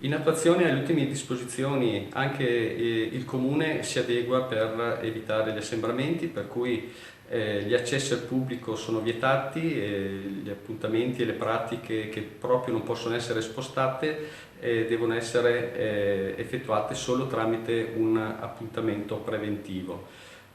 In attuazione alle ultime disposizioni anche il Comune si adegua per evitare gli assembramenti, per cui gli accessi al pubblico sono vietati, gli appuntamenti e le pratiche che proprio non possono essere spostate devono essere effettuate solo tramite un appuntamento preventivo.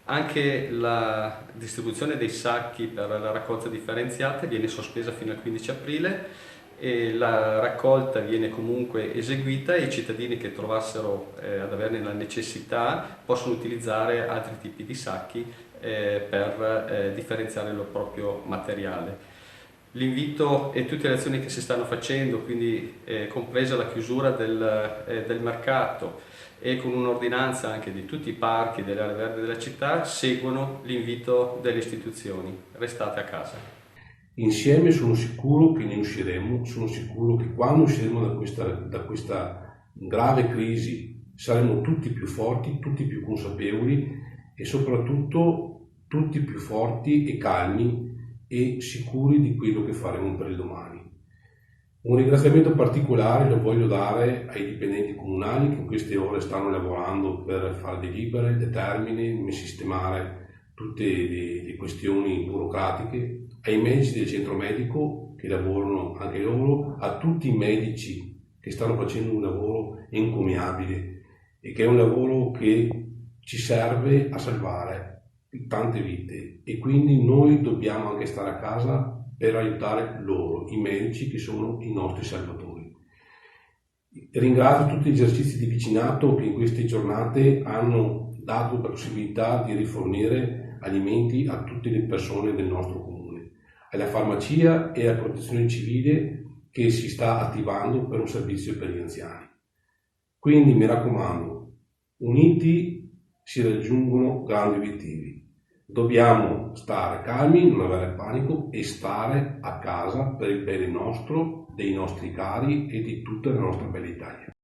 Anche la distribuzione dei sacchi per la raccolta differenziata viene sospesa fino al 15 aprile e la raccolta viene comunque eseguita e i cittadini che trovassero ad averne la necessità possono utilizzare altri tipi di sacchi per differenziare il proprio materiale. L'invito e tutte le azioni che si stanno facendo, quindi compresa la chiusura del mercato e con un'ordinanza anche di tutti i parchi delle aree verdi della città, seguono l'invito delle istituzioni. Restate a casa. Insieme sono sicuro che ne usciremo, sono sicuro che quando usciremo da questa grave crisi saremo tutti più forti, tutti più consapevoli e soprattutto tutti più forti e calmi e sicuri di quello che faremo per il domani. Un ringraziamento particolare lo voglio dare ai dipendenti comunali che in queste ore stanno lavorando per fare delibere, determine, sistemare tutte le questioni burocratiche, ai medici del centro medico che lavorano anche loro, a tutti i medici che stanno facendo un lavoro encomiabile e che è un lavoro che ci serve a salvare tante vite e quindi noi dobbiamo anche stare a casa per aiutare loro, i medici che sono i nostri salvatori. Ringrazio tutti gli esercizi di vicinato che in queste giornate hanno dato la possibilità di rifornire alimenti a tutte le persone del nostro comune, alla farmacia e alla protezione civile che si sta attivando per un servizio per gli anziani. Quindi mi raccomando, uniti si raggiungono grandi obiettivi. Dobbiamo stare calmi, non avere panico e stare a casa per il bene nostro, dei nostri cari e di tutta la nostra bella Italia.